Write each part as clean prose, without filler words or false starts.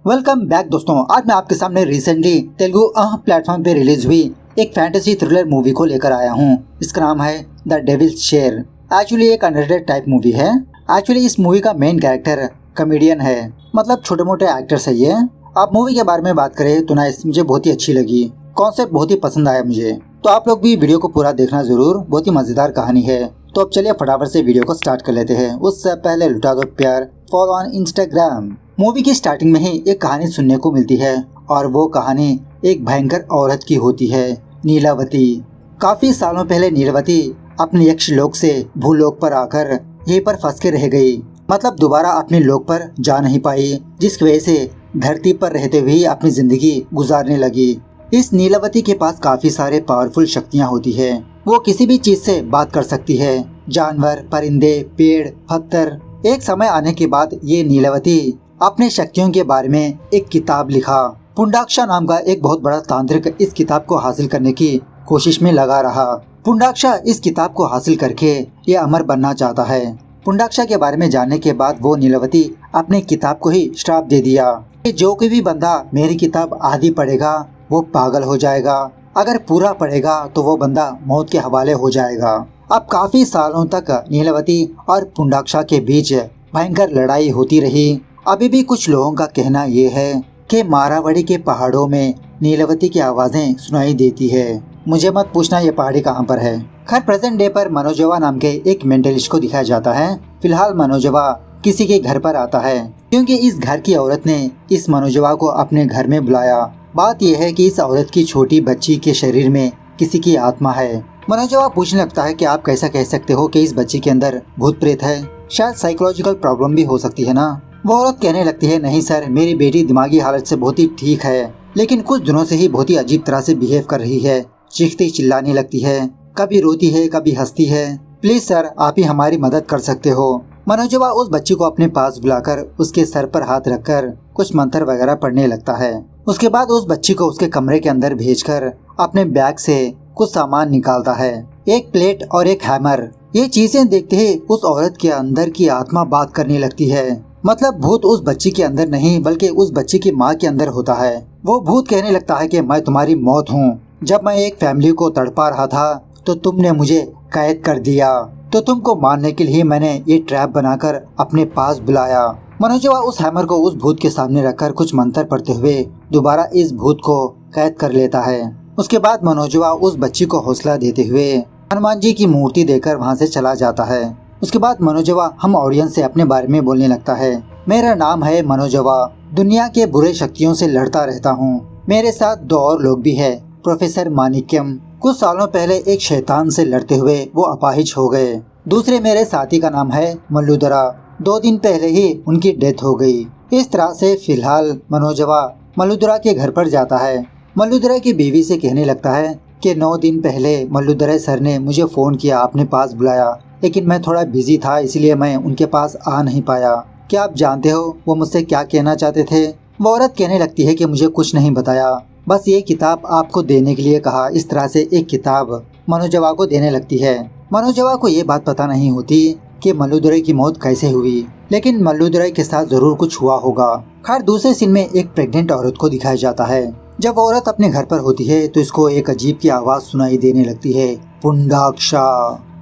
Welcome back दोस्तों। आज मैं आपके सामने रिसेंटली तेलुगु प्लेटफॉर्म पे रिलीज हुई एक फैंटेसी थ्रिलर मूवी को लेकर आया हूँ। इसका नाम है द डेविल्स शेयर। एक्चुअली एक अंडररेटेड टाइप मूवी है। एक्चुअली इस मूवी का मेन कैरेक्टर कॉमेडियन है, मतलब छोटे मोटे एक्टर्स है ये। आप मूवी के बारे में बात करें तो नाइस, मुझे बहुत ही अच्छी लगी। कॉन्सेप्ट बहुत ही पसंद आया मुझे, तो आप लोग भी वीडियो को पूरा देखना जरूर, बहुत ही मजेदार कहानी है। तो अब चलिए फटाफट से वीडियो को स्टार्ट कर लेते हैं। उससे पहले लुटा दो प्यार, फॉलो ऑन इंस्टाग्राम। मूवी की स्टार्टिंग में ही एक कहानी सुनने को मिलती है और वो कहानी एक भयंकर औरत की होती है, नीलावती। काफी सालों पहले नीलावती अपने यक्ष लोक से भूलोक पर आकर यहीं पर फंस के रह गई, मतलब दोबारा अपने लोक पर जा नहीं पाई, जिसकी वजह से धरती पर रहते हुए अपनी जिंदगी गुजारने लगी। इस नीलावती के पास काफी सारे पावरफुल शक्तियाँ होती है। वो किसी भी चीज से बात कर सकती है, जानवर, परिंदे, पेड़, पत्थर। एक समय आने के बाद ये नीलावती अपने शक्तियों के बारे में एक किताब लिखा। पुंडाक्षा नाम का एक बहुत बड़ा तांत्रिक इस किताब को हासिल करने की कोशिश में लगा रहा। पुंडाक्षा इस किताब को हासिल करके ये अमर बनना चाहता है। पुंडाक्षा के बारे में जानने के बाद वो नीलावती अपने किताब को ही श्राप दे दिया कि जो कोई भी बंदा मेरी किताब आधी पढ़ेगा वो पागल हो जाएगा, अगर पूरा पढ़ेगा तो वो बंदा मौत के हवाले हो जाएगा। अब काफी सालों तक नीलावती और पुंडाक्षा के बीच भयंकर लड़ाई होती रही। अभी भी कुछ लोगों का कहना ये है कि मारावड़ी के पहाड़ों में नीलावती की आवाजें सुनाई देती है। मुझे मत पूछना ये पहाड़ी कहाँ पर है। खैर प्रेजेंट डे पर मनोजवा नाम के एक मेंटलिस्ट को दिखाया जाता है। फिलहाल मनोजवा किसी के घर पर आता है क्योंकि इस घर की औरत ने इस मनोजवा को अपने घर में बुलाया। बात यह है कि इस औरत की छोटी बच्ची के शरीर में किसी की आत्मा है। मनोजवा पूछने लगता है कि आप कैसा कह सकते हो कि इस बच्ची के अंदर भूत प्रेत है, शायद साइकोलॉजिकल प्रॉब्लम भी हो सकती है ना। वो औरत कहने लगती है, नहीं सर, मेरी बेटी दिमागी हालत से बहुत ही ठीक है, लेकिन कुछ दिनों से ही बहुत ही अजीब तरह से बिहेव कर रही है। चीखती चिल्लाने लगती है, कभी रोती है कभी हंसती है। प्लीज सर, आप ही हमारी मदद कर सकते हो। मनोजवा उस बच्ची को अपने पास बुलाकर उसके सर पर हाथ रखकर कुछ मंत्र वगैरह पढ़ने लगता है। उसके बाद उस बच्ची को उसके कमरे के अंदर भेजकर अपने बैग से कुछ सामान निकालता है, एक प्लेट और एक हैमर। ये चीजें देखते ही उस औरत के अंदर की आत्मा बात करने लगती है। मतलब भूत उस बच्ची के अंदर नहीं बल्कि उस बच्ची की माँ के अंदर होता है। वो भूत कहने लगता है कि मैं तुम्हारी मौत हूँ। जब मैं एक फैमिली को तड़पा रहा था तो तुमने मुझे कैद कर दिया, तो तुमको मारने के लिए मैंने ये ट्रैप बनाकर अपने पास बुलाया। मनोजवा उस हैमर को उस भूत के सामने रखकर कुछ मंत्र पढ़ते हुए दोबारा इस भूत को कैद कर लेता है। उसके बाद मनोजवा उस बच्ची को हौसला देते हुए हनुमान जी की मूर्ति देकर वहाँ से चला जाता है। उसके बाद मनोजवा हम ऑडियंस से अपने बारे में बोलने लगता है। मेरा नाम है मनोजवा, दुनिया के बुरे शक्तियों से लड़ता रहता हूँ। मेरे साथ दो और लोग भी है, प्रोफेसर मानिक्यम। कुछ सालों पहले एक शैतान से लड़ते हुए वो अपाहिज हो गए। दूसरे मेरे साथी का नाम है मल्लुदरा, 2 दिन पहले ही उनकी डेथ हो गई। इस तरह से फिलहाल मनोजवा मल्लुदरा के घर पर जाता है। मल्लुदरा की बीवी से कहने लगता है कि 9 दिन पहले मल्लुदरा सर ने मुझे फ़ोन किया, अपने पास बुलाया, लेकिन मैं थोड़ा बिजी था इसलिए मैं उनके पास आ नहीं पाया। क्या आप जानते हो वो मुझसे क्या कहना चाहते थे? वो औरत कहने लगती है कि मुझे कुछ नहीं बताया, बस ये किताब आपको देने के लिए कहा। इस तरह से एक किताब मनोजवा को देने लगती है। मनोजवा को ये बात पता नहीं होती कि मल्लुदुरै की मौत कैसे हुई, लेकिन मल्लुदुरै के साथ जरूर कुछ हुआ होगा। खैर दूसरे सीन में एक प्रेग्नेंट औरत को दिखाया जाता है। जब औरत अपने घर पर होती है तो इसको एक अजीब की आवाज सुनाई देने लगती है, पुंडाक्षा।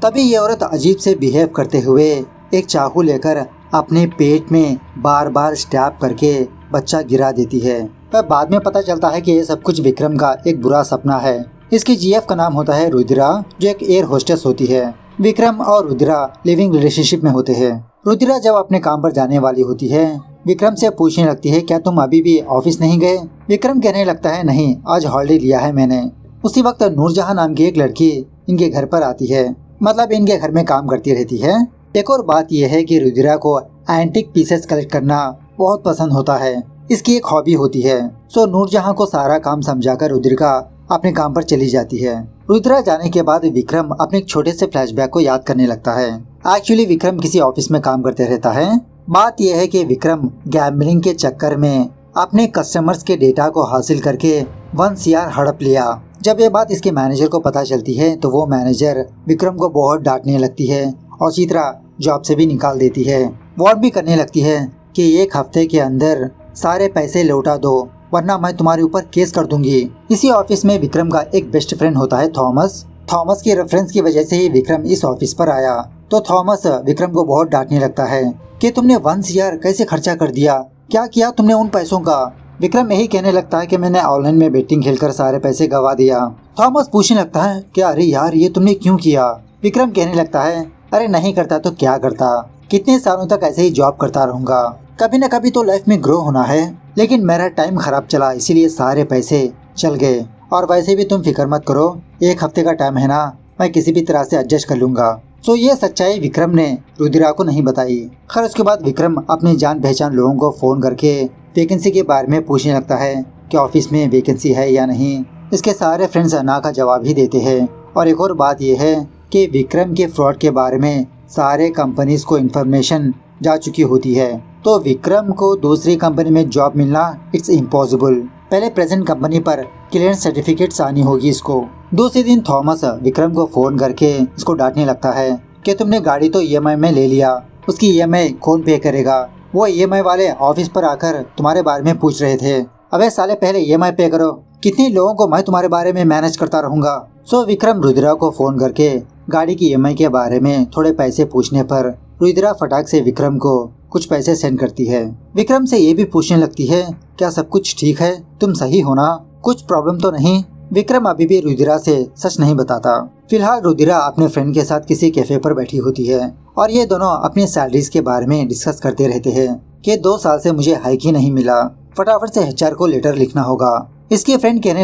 तभी ये औरत अजीब से बिहेव करते हुए एक चाकू लेकर अपने पेट में बार बार स्टैब करके बच्चा गिरा देती है। पर बाद में पता चलता है कि ये सब कुछ विक्रम का एक बुरा सपना है। इसकी जीएफ का नाम होता है रुद्रा, जो एक एयर होस्टेस होती है। विक्रम और रुद्रा लिविंग रिलेशनशिप में होते हैं। रुद्रा जब अपने काम पर जाने वाली होती है, विक्रम से पूछने लगती है, क्या तुम अभी भी ऑफिस नहीं गए? विक्रम कहने लगता है, नहीं, आज हॉलिडे लिया है मैंने। उसी वक्त नूरजहां नाम की एक लड़की इनके घर पर आती है, मतलब इनके घर में काम करती रहती है। एक और बात यह है कि रुद्रा को एंटिक पीसेस कलेक्ट करना बहुत पसंद होता है, इसकी एक हॉबी होती है। सो नूरजहां को सारा काम समझाकर रुद्रिका अपने काम पर चली जाती है। रुद्रा जाने के बाद विक्रम अपने एक छोटे से फ्लैशबैक को याद करने लगता है। एक्चुअली विक्रम किसी ऑफिस में काम करते रहता है। बात यह है कि विक्रम गैम्बलिंग के चक्कर में अपने कस्टमर्स के डेटा को हासिल करके 1 CR हड़प लिया। जब ये बात इसके मैनेजर को पता चलती है तो वो मैनेजर विक्रम को बहुत डांटने लगती है और इसी तरह जॉब से भी निकाल देती है। वार्न भी करने लगती है कि 1 हफ्ते के अंदर सारे पैसे लौटा दो वरना मैं तुम्हारे ऊपर केस कर दूंगी। इसी ऑफिस में विक्रम का एक बेस्ट फ्रेंड होता है थॉमस। थॉमस की रेफरेंस की वजह से ही विक्रम इस ऑफिस पर आया। तो थॉमस विक्रम को बहुत डांटने लगता है कि तुमने 1 ईयर कैसे खर्चा कर दिया, क्या किया तुमने उन पैसों का। विक्रम यही कहने लगता है कि मैंने ऑनलाइन में बेटिंग खेलकर सारे पैसे गवा दिया। थॉमस पूछने लगता है कि अरे यार ये तुमने क्यों किया। विक्रम कहने लगता है अरे नहीं करता तो क्या करता, कितने सालों तक ऐसे ही जॉब करता रहूंगा, कभी न कभी तो लाइफ में ग्रो होना है। लेकिन मेरा टाइम खराब चला इसीलिए सारे पैसे चल गए। और वैसे भी तुम फिक्र मत करो, 1 हफ्ते का टाइम है ना, मैं किसी भी तरह से एडजस्ट कर लूंगा। तो ये सच्चाई विक्रम ने रुद्रा को नहीं बताई। खैर उसके बाद विक्रम अपनी जान पहचान लोगों को फोन करके वैकेंसी के बारे में पूछने लगता है कि ऑफिस में वैकेंसी है या नहीं। इसके सारे फ्रेंड्स ना का जवाब ही देते हैं। और एक और बात यह है कि विक्रम के फ्रॉड के बारे में सारे कंपनीज को इन्फॉर्मेशन जा चुकी होती है। तो विक्रम को दूसरी कंपनी में जॉब मिलना इट्स इम्पॉसिबल। पहले प्रेजेंट कंपनी पर क्लियरेंस सर्टिफिकेट आनी होगी इसको। दूसरे दिन थॉमस विक्रम को फोन करके इसको डांटने लगता है कि तुमने गाड़ी तो EMI में ले लिया, उसकी EMI कौन पे करेगा। वो EMI वाले ऑफिस पर आकर तुम्हारे बारे में पूछ रहे थे। अबे साले पहले EMI पे करो, कितने लोगों को मैं तुम्हारे बारे में मैनेज करता रहूंगा। सो विक्रम रुद्रा को फोन करके गाड़ी की EMI के बारे में थोड़े पैसे पूछने पर रुद्रा फटाक से विक्रम को कुछ पैसे सेंड करती है। विक्रम से ये भी पूछने लगती है क्या सब कुछ ठीक है, तुम सही हो ना, कुछ प्रॉब्लम तो नहीं। विक्रम अभी भी रुद्रा से सच नहीं बताता। फिलहाल रुद्रा अपने फ्रेंड के साथ किसी कैफे पर बैठी होती है और ये दोनों अपनी सैलरीज के बारे में डिस्कस करते रहते हैं कि 2 साल से मुझे हाइक ही नहीं मिला, फटाफट से HR को लेटर लिखना होगा। इसके फ्रेंड कहने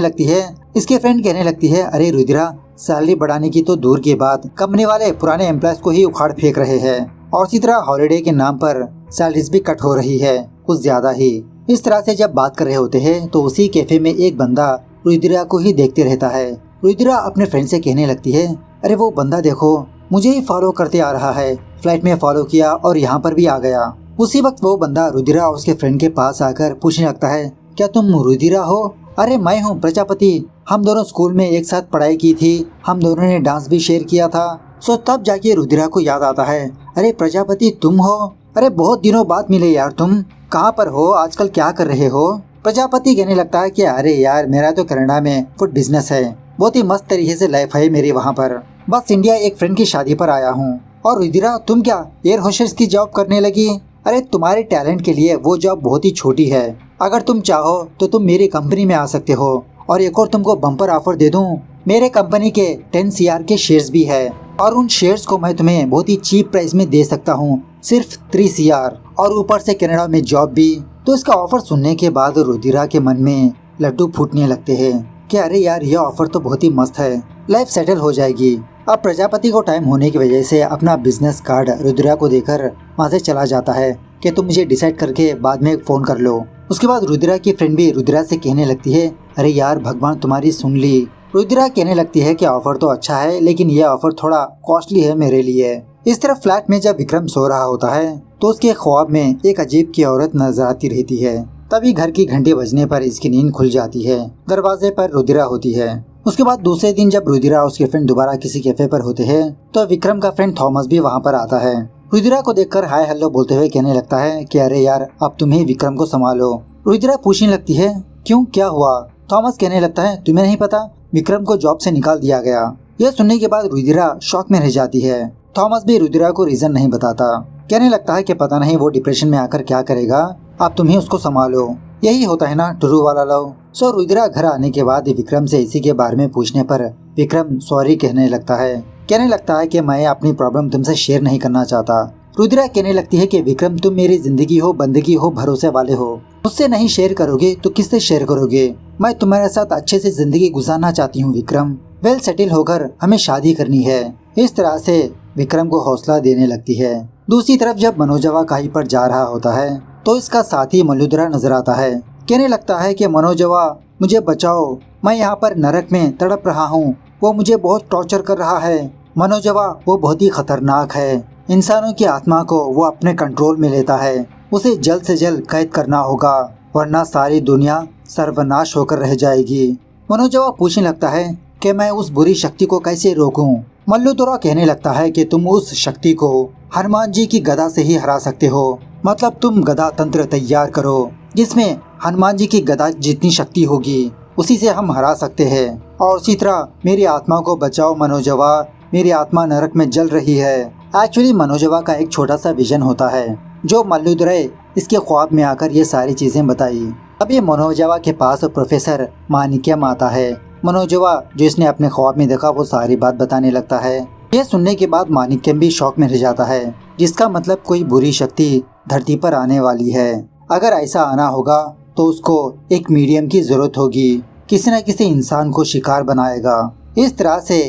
लगती है अरे रुद्रा, सैलरी बढ़ाने की तो दूर की बात, कंपनी वाले पुराने एम्प्लॉयज को ही उखाड़ फेंक रहे हैं और इसी तरह हॉलिडे के नाम पर सैलरीज भी कट हो रही है, कुछ ज्यादा ही। इस तरह से जब बात कर रहे होते हैं तो उसी कैफे में एक बंदा रुद्रा को ही देखते रहता है। रुद्रा अपने फ्रेंड से कहने लगती है अरे वो बंदा देखो, मुझे ही फॉलो करते आ रहा है, फ्लाइट में फॉलो किया और यहाँ पर भी आ गया। उसी वक्त वो बंदा रुद्रा और उसके फ्रेंड के पास आकर पूछने लगता है क्या तुम रुद्रा हो। अरे मैं हूँ प्रजापति, हम दोनों स्कूल में एक साथ पढ़ाई की थी, हम दोनों ने डांस भी शेयर किया था। सो तब जाके रुद्रा को याद आता है अरे प्रजापति तुम हो, अरे बहुत दिनों बाद मिले यार, तुम कहाँ पर हो आजकल, क्या कर रहे हो। प्रजापति कहने लगता है कि अरे यार मेरा तो कनाडा में फूड बिजनेस है, बहुत ही मस्त तरीके से लाइफ है मेरी वहाँ पर, बस इंडिया एक फ्रेंड की शादी पर आया हूँ। और रुद्रा तुम क्या एयर होस्टेस की जॉब करने लगी। अरे तुम्हारे टैलेंट के लिए वो जॉब बहुत ही छोटी है, अगर तुम चाहो तो तुम मेरी कंपनी में आ सकते हो और एक और तुमको बम्पर ऑफर दे दूं। मेरे कंपनी के 10 CR के शेयर्स भी है और उन शेयर्स को मैं तुम्हें बहुत ही चीप प्राइस में दे सकता हूँ, सिर्फ 3 CR और ऊपर से कनाडा में जॉब भी। तो इसका ऑफर सुनने के बाद रुद्रा के मन में लड्डू फूटने लगते हैं कि अरे यार यह ऑफर तो बहुत ही मस्त है, लाइफ सेटल हो जाएगी। अब प्रजापति को टाइम होने की वजह से अपना बिजनेस कार्ड रुद्रा को देकर वहाँ से चला जाता है कि तुम मुझे डिसाइड करके बाद में फोन कर लो। उसके बाद रुद्रा की फ्रेंड भी रुद्रा से कहने लगती है अरे यार भगवान तुम्हारी सुन ली। रुद्रा कहने लगती है कि ऑफर तो अच्छा है लेकिन यह ऑफर थोड़ा कॉस्टली है मेरे लिए। इस तरफ फ्लैट में जब विक्रम सो रहा होता है तो उसके ख्वाब में एक अजीब की औरत नजर आती रहती है। तभी घर की घंटी बजने पर इसकी नींद खुल जाती है। दरवाजे पर रुद्रा होती है। उसके बाद दूसरे दिन जब रुद्रा और उसके फ्रेंड दोबारा किसी कैफे पर होते हैं तो विक्रम का फ्रेंड थॉमस भी वहाँ पर आता है। रुद्रा को देखकर हाय हेलो बोलते हुए कहने लगता है कि अरे यार अब तुम ही विक्रम को संभालो। रुद्रा पूछने लगती है क्यों, क्या हुआ। थॉमस कहने लगता है तुम्हें नहीं पता, विक्रम को जॉब से निकाल दिया गया। यह सुनने के बाद रुद्रा शॉक में रह जाती है। थॉमस भी रुद्रा को रीजन नहीं बताता, कहने लगता है कि पता नहीं वो डिप्रेशन में आकर क्या करेगा, अब तुम ही उसको संभालो। यही होता है ना ट्रू वाला लव। सो रुद्रा घर आने के बाद विक्रम से इसी के बारे में पूछने पर विक्रम सॉरी कहने लगता है कि मैं अपनी प्रॉब्लम तुमसे शेयर नहीं करना चाहता। रुद्रा कहने लगती है कि विक्रम तुम मेरी जिंदगी हो, बंदगी हो, भरोसे वाले हो, मुझसे नहीं शेयर करोगे तो किससे शेयर करोगे। मैं तुम्हारे साथ अच्छे से जिंदगी गुजारना चाहती हूँ विक्रम, वेल सेटल होकर हमें शादी करनी है। इस तरह से विक्रम को हौसला देने लगती है। दूसरी तरफ जब मनोजवा कहीं पर जा रहा होता है तो इसका साथी मल्लुद्रा नजर आता है। कहने लगता है कि मनोजवा मुझे बचाओ, मैं यहाँ पर नरक में तड़प रहा हूँ, वो मुझे बहुत टॉर्चर कर रहा है। मनोजवा वो बहुत ही खतरनाक है, इंसानों की आत्मा को वो अपने कंट्रोल में लेता है, उसे जल्द से जल्द कैद करना होगा वरना सारी दुनिया सर्वनाश होकर रह जाएगी। मनोजवा पूछने लगता है कि मैं उस बुरी शक्ति को कैसे रोकूं। मल्लुद्रा कहने लगता है कि तुम उस शक्ति को हनुमान जी की गदा से ही हरा सकते हो, मतलब तुम गदा तंत्र तैयार करो, जिसमें हनुमान जी की गदा जितनी शक्ति होगी उसी से हम हरा सकते हैं। और उसी तरह मेरी आत्मा को बचाओ मनोजवा, मेरी आत्मा नरक में जल रही है। एक्चुअली मनोजवा का एक छोटा सा विजन होता है जो मल्लुद्रय इसके ख्वाब में आकर ये सारी चीजें बताई। अब ये मनोजवा के पास प्रोफेसर माणिक्यम आता है। मनोजवा जो इसने अपने ख्वाब में देखा वो सारी बात बताने लगता है। यह सुनने के बाद माणिक्यम भी शौक में रह जाता है, जिसका मतलब कोई बुरी शक्ति धरती पर आने वाली है। अगर ऐसा आना होगा तो उसको एक मीडियम की जरूरत होगी, किसी न किसी इंसान को शिकार बनाएगा। इस तरह से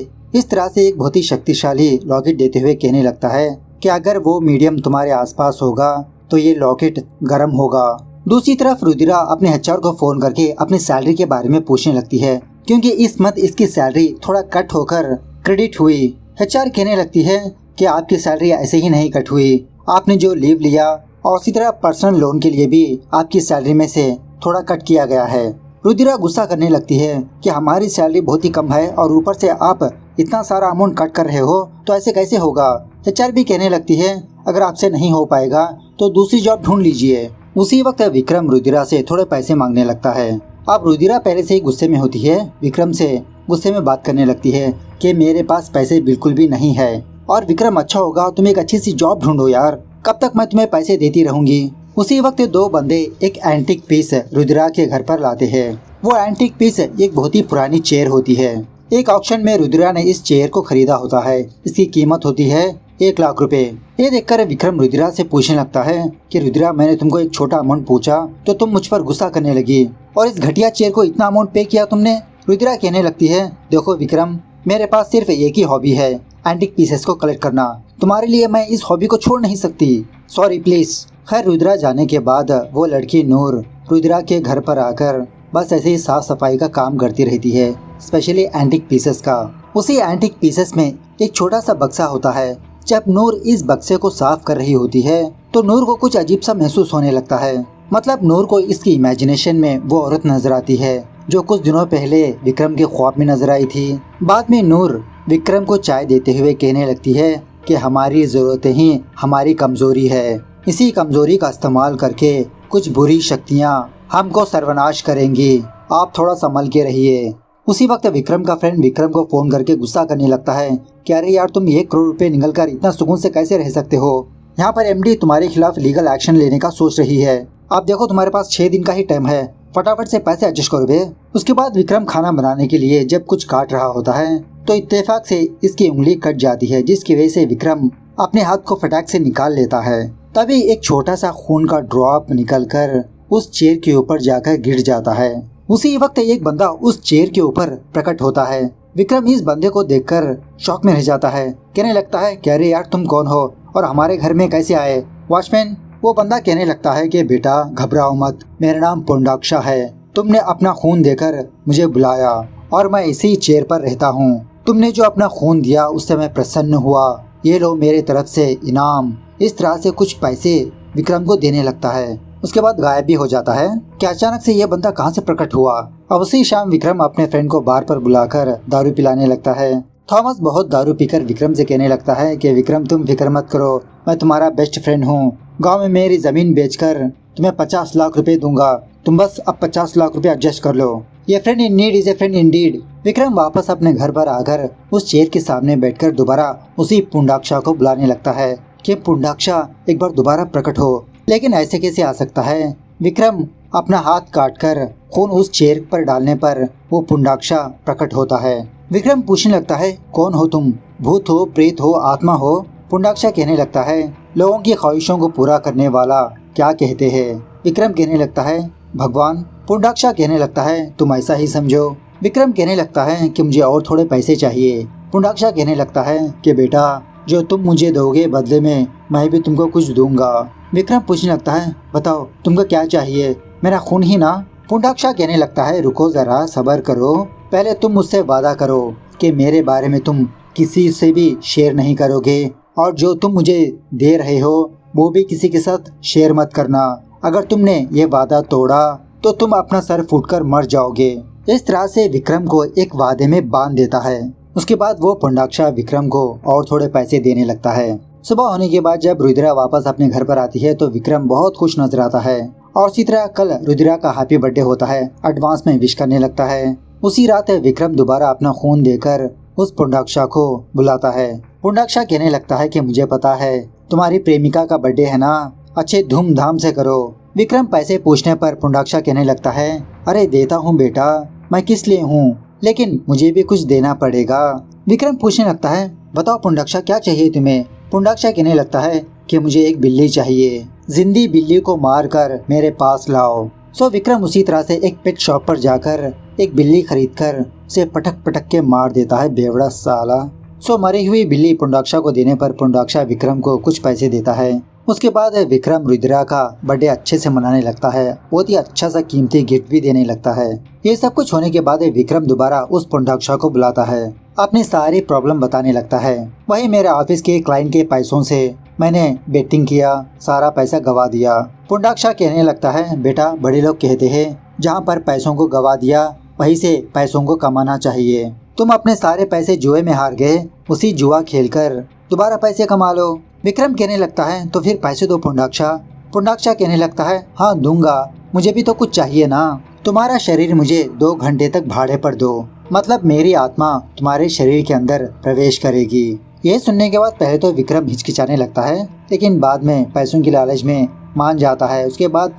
एक बहुत ही शक्तिशाली लॉकेट देते हुए कहने लगता है कि अगर वो मीडियम तुम्हारे आसपास होगा तो ये लॉकेट गर्म होगा। दूसरी तरफ रुद्रा अपने एचआर को फोन करके अपनी सैलरी के बारे में पूछने लगती है, क्योंकि इस मंथ इसकी सैलरी थोड़ा कट होकर क्रेडिट हुई। एचआर कहने लगती है कि आपकी सैलरी ऐसे ही नहीं कट हुई, आपने जो लीव लिया और उसी तरह पर्सनल लोन के लिए भी आपकी सैलरी में से थोड़ा कट किया गया है। रुद्रा गुस्सा करने लगती है कि हमारी सैलरी बहुत ही कम है और ऊपर से आप इतना सारा अमाउंट कट कर रहे हो तो ऐसे कैसे होगा। एचआर भी कहने लगती है अगर आपसे नहीं हो पाएगा तो दूसरी जॉब ढूंढ लीजिए। उसी वक्त विक्रम रुद्रा से थोड़े पैसे मांगने लगता है। अब रुद्रा पहले से ही गुस्से में होती है, विक्रम से गुस्से में बात करने लगती है कि मेरे पास पैसे बिल्कुल भी नहीं है। और विक्रम अच्छा होगा तुम एक अच्छी सी जॉब ढूंढो यार, कब तक मैं तुम्हें पैसे देती रहूंगी। उसी वक्त दो बंदे एक एंटीक पीस रुद्रा के घर पर लाते हैं। वो एंटीक पीस एक बहुत ही पुरानी चेयर होती है। एक ऑक्शन में रुद्रा ने इस चेयर को खरीदा होता है। इसकी कीमत होती है 1 लाख रुपए। ये देखकर विक्रम रुद्रा से पूछने लगता है कि रुद्रा मैंने तुमको एक छोटा अमाउंट पूछा तो तुम मुझ पर गुस्सा करने लगी और इस घटिया चेयर को इतना अमाउंट पे किया तुमने। रुद्रा कहने लगती है देखो विक्रम, मेरे पास सिर्फ एक ही हॉबी है, एंटीक पीसेस को कलेक्ट करना। तुम्हारे लिए मैं इस हॉबी को छोड़ नहीं सकती, सॉरी प्लीज। खैर रुद्रा जाने के बाद वो लड़की नूर रुद्रा के घर पर आकर बस ऐसे ही साफ सफाई का काम करती रहती है, स्पेशली एंटीक पीसेस का। उसी एंटीक पीसेस में एक छोटा सा बक्सा होता है। जब नूर इस बक्से को साफ कर रही होती है तो नूर को कुछ अजीब सा महसूस होने लगता है। मतलब नूर को इसकी इमेजिनेशन में वो औरत नजर आती है जो कुछ दिनों पहले विक्रम के ख्वाब में नजर आई थी। बाद में नूर विक्रम को चाय देते हुए कहने लगती है कि हमारी जरूरतें ही हमारी कमजोरी है, इसी कमजोरी का इस्तेमाल करके कुछ बुरी शक्तियाँ हमको सर्वनाश करेंगी, आप थोड़ा संभल के रहिए। उसी वक्त विक्रम का फ्रेंड विक्रम को फोन करके गुस्सा करने लगता है कि अरे यार तुम 1 करोड़ रुपए निकल कर इतना सुकून से कैसे रह सकते हो। यहाँ पर एमडी तुम्हारे खिलाफ लीगल एक्शन लेने का सोच रही है। आप देखो तुम्हारे पास 6 दिन का ही टाइम है, फटाफट से पैसे एडजस्ट करो बे। उसके बाद विक्रम खाना बनाने के लिए जब कुछ काट रहा होता है तो इत्तेफाक से इसकी उंगली कट जाती है, जिसकी वजह से विक्रम अपने हाथ को फटाक से निकाल लेता है। तभी एक छोटा सा खून का ड्रॉप निकलकर उस चेयर के ऊपर जाकर गिर जाता है। उसी वक्त एक बंदा उस चेयर के ऊपर प्रकट होता है। विक्रम इस बंदे को देखकर शॉक में रह जाता है, कहने लगता है कि अरे यार तुम कौन हो और हमारे घर में कैसे आए। वॉचमैन वो बंदा कहने लगता है कि बेटा घबराओ मत, मेरा नाम पुंडाक्षा है, तुमने अपना खून देकर मुझे बुलाया और मैं इसी चेयर पर रहता हूँ। तुमने जो अपना खून दिया उससे मैं प्रसन्न हुआ, ये लो मेरे तरफ से इनाम। इस तरह से कुछ पैसे विक्रम को देने लगता है। उसके बाद गायब भी हो जाता है कि अचानक से यह बंदा कहाँ से प्रकट हुआ। अब उसी शाम विक्रम अपने फ्रेंड को बार पर बुलाकर दारू पिलाने लगता है। थॉमस बहुत दारू पीकर विक्रम से कहने लगता है कि विक्रम तुम फिक्र मत करो, मैं तुम्हारा बेस्ट फ्रेंड हूँ। गांव में मेरी जमीन बेचकर तुम्हें 50 लाख रुपए दूंगा, तुम बस अब 50 लाख रुपए एडजस्ट कर लो। ये friend in need is a friend Indeed. Vikram वापस अपने घर पर आकर उस चेयर के सामने बैठकर दोबारा उसी पुंडाक्षा को बुलाने लगता है कि पुंडाक्षा एक बार दोबारा प्रकट हो। लेकिन ऐसे कैसे आ सकता है। विक्रम अपना हाथ काटकर खून उस चेयर पर डालने पर वो पुंडाक्षा प्रकट होता है। विक्रम पूछने लगता है कौन हो तुम, भूत हो, प्रेत हो, आत्मा हो। पुंडाक्षा कहने लगता है लोगों की ख्वाहिशों को पूरा करने वाला क्या कहते हैं। विक्रम कहने लगता है भगवान। पुंडाक्षा कहने लगता है तुम ऐसा ही समझो। विक्रम कहने लगता है कि मुझे और थोड़े पैसे चाहिए। पुंडाक्षा कहने लगता है कि बेटा जो तुम मुझे दोगे बदले में मैं भी तुमको कुछ दूंगा। विक्रम पूछने लगता है बताओ तुमको क्या चाहिए, मेरा खून ही ना। पुंडाक्षा कहने लगता है रुको जरा सब्र करो, पहले तुम मुझसे वादा करो कि मेरे बारे में तुम किसी से भी शेयर नहीं करोगे और जो तुम मुझे दे रहे हो वो भी किसी के साथ शेयर मत करना। अगर तुमने ये वादा तोड़ा तो तुम अपना सर फूटकर मर जाओगे। इस तरह से विक्रम को एक वादे में बांध देता है। उसके बाद वो पुंडाक्षा विक्रम को और थोड़े पैसे देने लगता है। सुबह होने के बाद जब रुद्रा वापस अपने घर पर आती है तो विक्रम बहुत खुश नजर आता है और इसी तरह कल रुद्रा का हैप्पी बर्थडे होता है, एडवांस में विश करने लगता है। उसी रात विक्रम दोबारा अपना खून देकर उस पुंडाक्षा को बुलाता है। पुंडाक्षा कहने लगता है कि मुझे पता है तुम्हारी प्रेमिका का बर्थडे है ना, अच्छे धूमधाम से करो। विक्रम पैसे पूछने पर पुंडाक्षा कहने लगता है, अरे देता हूँ बेटा, मैं किस लिए हूँ, लेकिन मुझे भी कुछ देना पड़ेगा। विक्रम पूछने लगता है, बताओ पुंडाक्षा क्या चाहिए तुम्हें। पुंडाक्षा कहने लगता है कि मुझे एक बिल्ली चाहिए, जिंदी बिल्ली को मार कर मेरे पास लाओ। सो विक्रम उसी तरह से एक पेट शॉप पर जाकर एक बिल्ली खरीद कर उसे पटक पटक के मार देता है, बेवड़ा साला। सो मरी हुई बिल्ली पुंडाक्षा को देने पर पुंडाक्षा विक्रम को कुछ पैसे देता है। उसके बाद विक्रम रुद्रा का बर्थडे अच्छे से मनाने लगता है, बहुत ही अच्छा सा कीमती गिफ्ट भी देने लगता है। ये सब कुछ होने के बाद विक्रम दोबारा उस पुंडाक्षा को बुलाता है, अपनी सारी प्रॉब्लम बताने लगता है। वही मेरे ऑफिस के क्लाइंट के पैसों से मैंने बेटिंग किया, सारा पैसा गवा दिया। पुंडाक्षा कहने लगता है, बेटा बड़े लोग कहते हैं जहाँ पर पैसों को गवा दिया वहीं से पैसों को कमाना चाहिए। तुम अपने सारे पैसे जुए में हार गए, उसी जुआ खेलकर दोबारा पैसे कमा लो। विक्रम कहने लगता है, तो फिर पैसे दो पुंडाक्षा। पुंडाक्षा कहने लगता है, हाँ दूंगा, मुझे भी तो कुछ चाहिए ना। तुम्हारा शरीर मुझे 2 घंटे तक भाड़े पर दो, मतलब मेरी आत्मा तुम्हारे शरीर के अंदर प्रवेश करेगी। ये सुनने के बाद पहले तो विक्रम हिचकिचाने लगता है, लेकिन बाद में पैसों की लालच में मान जाता है। उसके बाद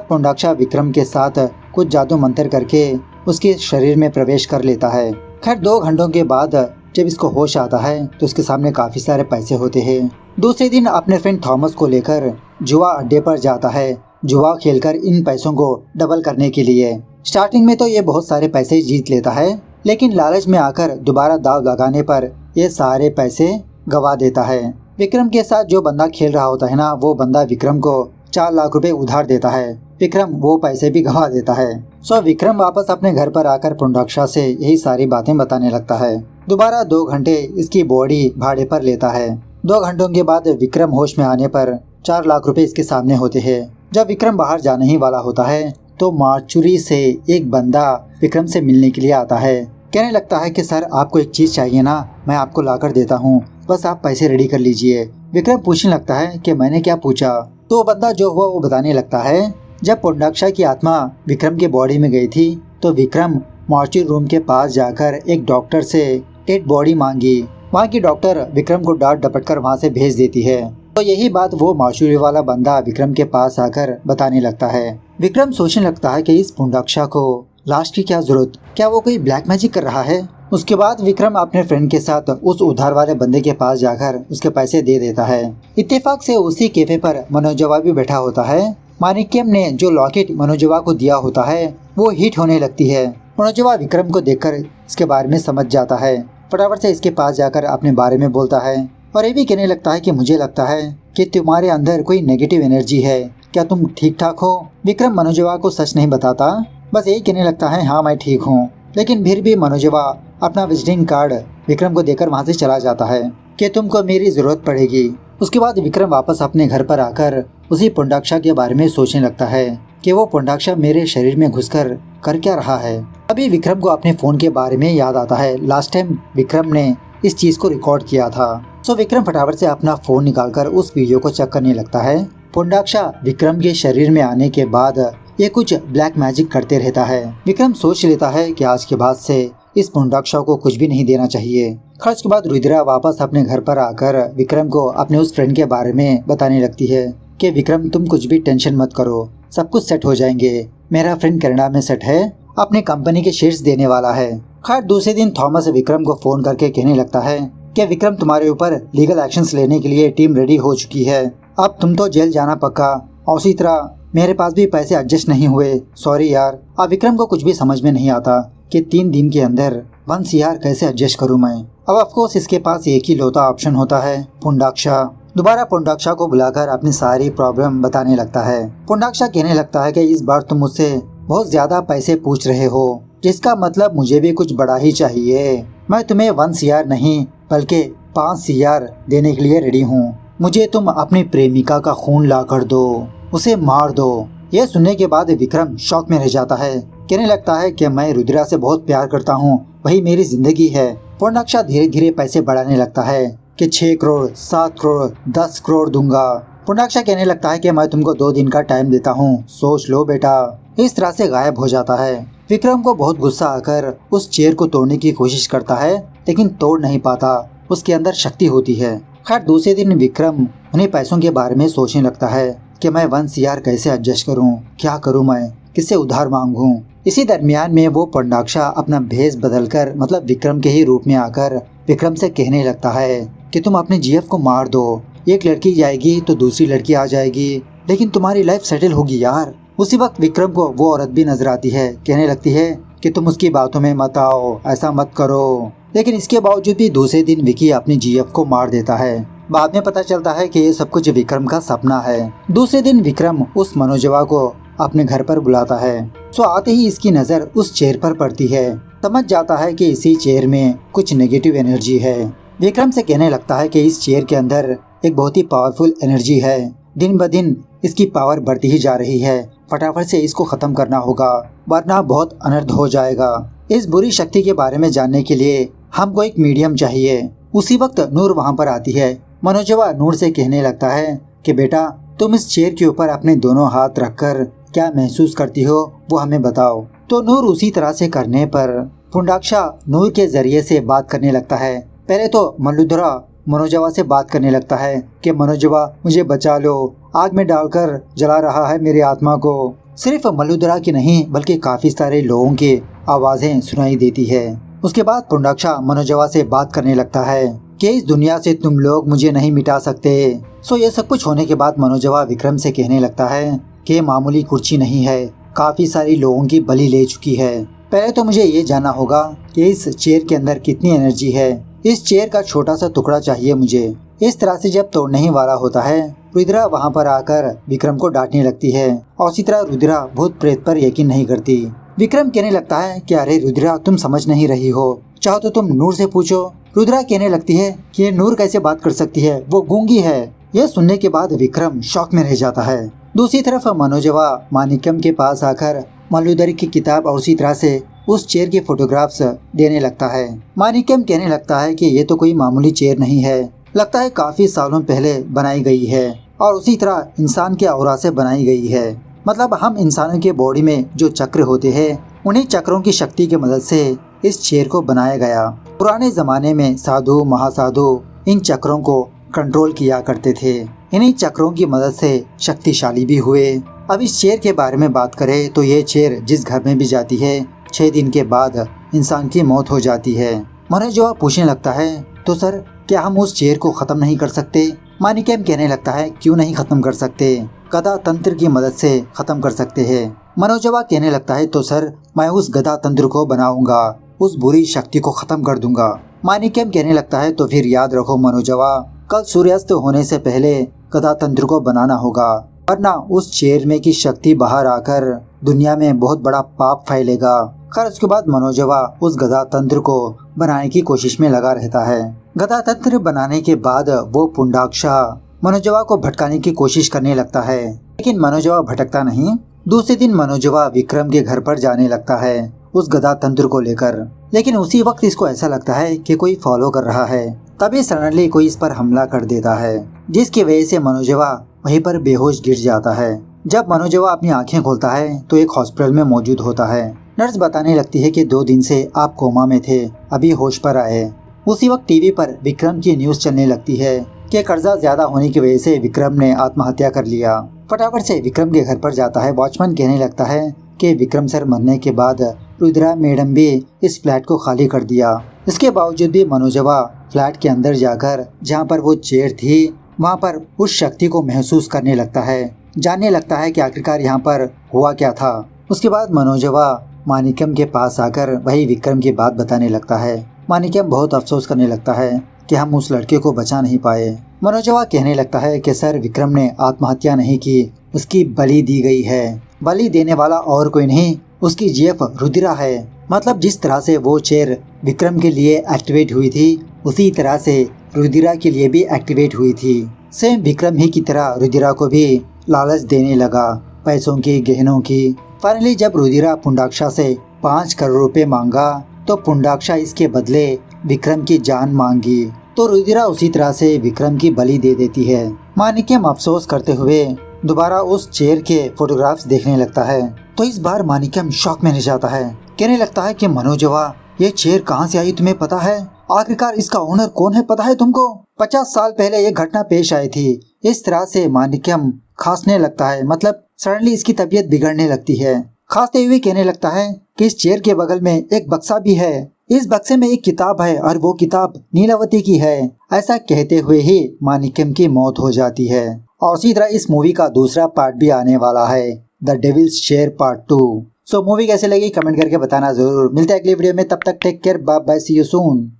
पुंडाक्षा विक्रम के साथ कुछ जादू मंत्र करके उसके शरीर में प्रवेश कर लेता है। खैर 2 घंटों के बाद जब इसको होश आता है तो उसके सामने काफी सारे पैसे होते हैं। दूसरे दिन अपने फ्रेंड थॉमस को लेकर जुआ अड्डे पर जाता है, जुआ खेलकर इन पैसों को डबल करने के लिए। स्टार्टिंग में तो ये बहुत सारे पैसे जीत लेता है, लेकिन लालच में आकर दोबारा दाव लगाने पर ये सारे पैसे गवा देता है। विक्रम के साथ जो बंदा खेल रहा होता है ना, वो बंदा विक्रम को 4 लाख रुपए उधार देता है। विक्रम वो पैसे भी गवा देता है। सो विक्रम वापस अपने घर पर आकर पुंडाक्षा से यही सारी बातें बताने लगता है। दोबारा 2 घंटे इसकी बॉडी भाड़े पर लेता है। 2 घंटों के बाद विक्रम होश में आने पर 4 लाख रुपए इसके सामने होते हैं। जब विक्रम बाहर जाने ही वाला होता है तो मार्चुरी से एक बंदा विक्रम से मिलने के लिए आता है। कहने लगता है कि सर आपको एक चीज चाहिए ना, मैं आपको लाकर देता हूँ, बस आप पैसे रेडी कर लीजिए। विक्रम पूछने लगता है कि मैंने क्या पूछा। तो बंदा जो हुआ वो बताने लगता है, जब पुंडाक्षा की आत्मा विक्रम के बॉडी में गई थी तो विक्रम मॉर्चरी रूम के पास जाकर एक डॉक्टर से डेड बॉडी मांगी। वहाँ की डॉक्टर विक्रम को डांट डपट कर वहाँ से भेज देती है। तो यही बात वो मॉर्चरी वाला बंदा विक्रम के पास आकर बताने लगता है। विक्रम सोचने लगता है कि इस पुंडाक्षा को लाश की क्या जरूरत, क्या वो कोई ब्लैक मैजिक कर रहा है। उसके बाद विक्रम अपने फ्रेंड के साथ उस उधार वाले बंदे के पास जाकर उसके पैसे दे देता है। इत्तेफाक से उसी कैफे पर मनोजवा भी बैठा होता है। माणिक्यम ने जो लॉकेट मनोजवा को दिया होता है वो हिट होने लगती है। मनोजवा विक्रम को देखकर इसके बारे में समझ जाता है, फटाफट से इसके पास जाकर अपने बारे में बोलता है और ये भी कहने लगता है कि मुझे लगता है कि तुम्हारे अंदर कोई नेगेटिव एनर्जी है, क्या तुम ठीक ठाक हो। विक्रम मनोजवा को सच नहीं बताता, बस यही कहने लगता है हाँ मैं ठीक हूँ। लेकिन फिर भी मनोजवा अपना विजिटिंग कार्ड विक्रम को देकर वहाँ से चला जाता है कि तुमको मेरी जरूरत पड़ेगी। उसके बाद विक्रम वापस अपने घर पर आकर उसी पुंडाक्षा के बारे में सोचने लगता है कि वो पुंडाक्षा मेरे शरीर में घुसकर कर क्या रहा है। अभी विक्रम को अपने फोन के बारे में याद आता है, लास्ट टाइम विक्रम ने इस चीज को रिकॉर्ड किया था। सो विक्रम फटाफट से अपना फोन निकालकर उस वीडियो को चेक करने लगता है। पुंडाक्षा विक्रम के शरीर में आने के बाद ये कुछ ब्लैक मैजिक करते रहता है। विक्रम सोच लेता है कि आज के बाद से इस पुंडाक्षा को कुछ भी नहीं देना चाहिए। खर्च के बाद रुद्रा वापस अपने घर पर आकर विक्रम को अपने उस फ्रेंड के बारे में बताने लगती है कि विक्रम तुम कुछ भी टेंशन मत करो, सब कुछ सेट हो जाएंगे। मेरा फ्रेंड कनाडा में सेट है, अपने कंपनी के शेयर्स देने वाला है। खैर दूसरे दिन थॉमस विक्रम को फोन करके कहने लगता है कि विक्रम तुम्हारे ऊपर लीगल एक्शंस लेने के लिए टीम रेडी हो चुकी है, अब तुम तो जेल जाना पक्का। और उसी तरह मेरे पास भी पैसे एडजस्ट नहीं हुए, सॉरी यार। अब विक्रम को कुछ भी समझ में नहीं आता कि 3 दिन के अंदर 1 CR कैसे एडजस्ट करूं मैं। अब ऑफकोर्स इसके पास एक ही लौता ऑप्शन होता है, पुंडाक्षा। दोबारा पुंडाक्षा को बुलाकर अपनी सारी प्रॉब्लम बताने लगता है। पुंडाक्षा कहने लगता है कि इस बार तुम मुझसे बहुत ज्यादा पैसे पूछ रहे हो, जिसका मतलब मुझे भी कुछ बड़ा ही चाहिए। मैं तुम्हें 1 CR नहीं बल्कि 5 CR देने के लिए रेडी हूँ। मुझे तुम अपनी प्रेमिका का खून ला कर दो, उसे मार दो। यह सुनने के बाद विक्रम शॉक में रह जाता है, कहने लगता है कि मैं रुद्रा से बहुत प्यार करता हूँ, वही मेरी जिंदगी है। पुंडाक्षा धीरे धीरे पैसे बढ़ाने लगता है कि 6 करोड़, 7 करोड़, 10 करोड़ दूंगा। पुंडाक्षा कहने लगता है कि मैं तुमको 2 दिन का टाइम देता हूँ, सोच लो बेटा। इस तरह से गायब हो जाता है। विक्रम को बहुत गुस्सा आकर उस चेयर को तोड़ने की कोशिश करता है, लेकिन तोड़ नहीं पाता। उसके अंदर शक्ति होती है। खैर दूसरे दिन विक्रम उन्हीं पैसों के बारे में सोचने लगता है कि मैं 1 CR कैसे एडजस्ट करूं, क्या करूं, मैं किससे उधार मांगूं। इसी दरमियान में वो पुंडाक्षा अपना भेष बदलकर मतलब विक्रम के ही रूप में आकर विक्रम से कहने लगता है कि तुम अपने GF को मार दो, एक लड़की जाएगी तो दूसरी लड़की आ जाएगी, लेकिन तुम्हारी लाइफ सेटल होगी यार। उसी वक्त विक्रम को वो औरत भी नजर आती है। कहने लगती है कि तुम उसकी बातों में मत आओ, ऐसा मत करो। लेकिन इसके बावजूद भी दूसरे दिन विकी अपनी GF को मार देता है। बाद में पता चलता है कि ये सब कुछ विक्रम का सपना है। दूसरे दिन विक्रम उस मनोजवा को अपने घर पर बुलाता है। सो आते ही इसकी नजर उस चेयर पर पड़ती है। समझ जाता है कि इसी चेयर में कुछ नेगेटिव एनर्जी है। विक्रम से कहने लगता है कि इस चेयर के अंदर एक बहुत ही पावरफुल एनर्जी है। दिन ब दिन इसकी पावर बढ़ती ही जा रही है। फटाफट से इसको खत्म करना होगा, वरना बहुत अनर्थ हो जाएगा। इस बुरी शक्ति के बारे में जानने के लिए हमको एक मीडियम चाहिए। उसी वक्त नूर वहाँ पर आती है। मनोजवा नूर से कहने लगता है कि बेटा तुम इस चेयर के ऊपर अपने दोनों हाथ रखकर क्या महसूस करती हो वो हमें बताओ। तो नूर उसी तरह से करने पर पुंडाक्षा नूर के जरिए से बात करने लगता है। पहले तो मल्लुधरा मनोजवा से बात करने लगता है कि मनोजवा मुझे बचा लो, आग में डालकर जला रहा है मेरी आत्मा को। सिर्फ मल्लुधरा की नहीं बल्कि काफी सारे लोगों की आवाजें सुनाई देती है। उसके बाद पुंडाक्षा मनोजवा से बात करने लगता है कि इस दुनिया से तुम लोग मुझे नहीं मिटा सकते। सो ये सब कुछ होने के बाद मनोजवा विक्रम से कहने लगता है कि मामूली कुर्सी नहीं है, काफी सारी लोगों की बलि ले चुकी है। पहले तो मुझे ये जानना होगा कि इस चेयर के अंदर कितनी एनर्जी है। इस चेयर का छोटा सा टुकड़ा चाहिए मुझे। इस तरह से जब तोड़ने ही वाला होता है, रुद्रा वहाँ पर आकर विक्रम को डांटने लगती है और इसी तरह रुद्रा भूत प्रेत पर यकीन नहीं करती। विक्रम कहने लगता है कि अरे रुद्रा तुम समझ नहीं रही हो, चाहो तो तुम नूर से पूछो। रुद्रा कहने लगती है कि नूर कैसे बात कर सकती है, वो गूंगी है। यह सुनने के बाद विक्रम शॉक में रह जाता है। दूसरी तरफ मनोजवा मानिक्यम के पास आकर मल्लुधरी की किताब और उसी तरह से उस चेयर के फोटोग्राफ्स देने लगता है। मानिक्यम कहने लगता है कि ये तो कोई मामूली चेयर नहीं है, लगता है काफी सालों पहले बनाई गई है और उसी तरह इंसान के औरा से बनाई गई है। मतलब हम इंसानों के बॉडी में जो चक्र होते हैं उन्हीं चक्रों की शक्ति की मदद से इस चेयर को बनाया गया। पुराने जमाने में साधु महासाधु इन चक्रों को कंट्रोल किया करते थे। इन्हीं चक्रों की मदद से शक्तिशाली भी हुए। अब इस चेयर के बारे में बात करें तो ये चेयर जिस घर में भी जाती है 6 दिन के बाद इंसान की मौत हो जाती है। मनोजवा पूछने लगता है तो सर क्या हम उस चेयर को खत्म नहीं कर सकते? मानिक्यम कहने लगता है क्यों नहीं खत्म कर सकते, गदा तंत्र की मदद से खत्म कर सकते हैं। मनोजवा कहने लगता है तो सर मैं उस गदा तंत्र को बनाऊंगा, उस बुरी शक्ति को खत्म कर दूंगा। मानिक्यम कहने लगता है तो फिर याद रखो मनोजवा, कल सूर्यास्त होने से पहले गदा तंत्र को बनाना होगा, वरना उस चेयर में की शक्ति बाहर आकर दुनिया में बहुत बड़ा पाप फैलेगा। खैर उसके बाद मनोजवा उस गदा तंत्र को बनाने की कोशिश में लगा रहता है। गदा तंत्र बनाने के बाद वो पुंडाक्षा मनोजवा को भटकाने की कोशिश करने लगता है, लेकिन मनोजवा भटकता नहीं। दूसरे दिन मनोजवा विक्रम के घर पर जाने लगता है उस गदा तंत्र को लेकर, लेकिन उसी वक्त इसको ऐसा लगता है कि कोई फॉलो कर रहा है। तभी सडनली कोई इस पर हमला कर देता है, जिसकी वजह से मनोजवा वहीं पर बेहोश गिर जाता है। जब मनोजवा अपनी आंखें खोलता है तो एक हॉस्पिटल में मौजूद होता है। नर्स बताने लगती है कि 2 दिन से आप कोमा में थे, अभी होश पर आए। उसी वक्त टीवी पर विक्रम की न्यूज चलने लगती है कि कर्जा ज्यादा होने की वजह से विक्रम ने आत्महत्या कर लिया। फटाफट से विक्रम के घर पर जाता है। वॉचमैन कहने लगता है कि विक्रम सर मरने के बाद रुद्रा मैडम भी इस फ्लैट को खाली कर दिया। इसके बावजूद भी मनोजवा फ्लैट के अंदर जाकर जहाँ पर वो चेयर थी वहाँ पर उस शक्ति को महसूस करने लगता है, जानने लगता है कि आखिरकार यहाँ पर हुआ क्या था। उसके बाद मनोजवा मानिक्यम के पास आकर वही विक्रम की बात बताने लगता है। मानिक्यम बहुत अफसोस करने लगता है कि हम उस लड़के को बचा नहीं पाए। मनोजवा कहने लगता है कि सर विक्रम ने आत्महत्या नहीं की, उसकी बलि दी गई है। बलि देने वाला और कोई नहीं, उसकी GF रुद्रा है। मतलब जिस तरह से वो चेयर विक्रम के लिए एक्टिवेट हुई थी उसी तरह से रुद्रा के लिए भी एक्टिवेट हुई थी। सेम विक्रम ही की तरह रुद्रा को भी लालच देने लगा, पैसों की, गहनों की। फाइनली जब रुद्रा पुंडाक्षा से 5 करोड़ रुपए मांगा तो पुंडाक्षा इसके बदले विक्रम की जान मांगी। तो रुद्रा उसी तरह से विक्रम की बलि दे देती है। माणिक्यम अफसोस करते हुए दोबारा उस चेयर के फोटोग्राफ्स देखने लगता है। तो इस बार माणिक्यम शॉक में रह जाता है। कहने लगता है कि मनोजवा, ये चेयर कहाँ से आई तुम्हें पता है? आखिरकार इसका ओनर कौन है पता है तुमको? 50 साल पहले ये घटना पेश आई थी। इस तरह से माणिक्यम खांसने लगता है, मतलब सडनली इसकी तबीयत बिगड़ने लगती है। खांसते हुए कहने लगता है कि इस चेयर के बगल में एक बक्सा भी है, इस बक्से में एक किताब है और वो किताब नीलावती की है। ऐसा कहते हुए ही माणिक्यम की मौत हो जाती है। और इसी तरह इस मूवी का दूसरा पार्ट भी आने वाला है, the devil's chair part 2। So movie कैसे लगी कमेंट करके बताना जरूर। मिलते हैं अगली वीडियो में, तब तक take care, bye bye, see you soon.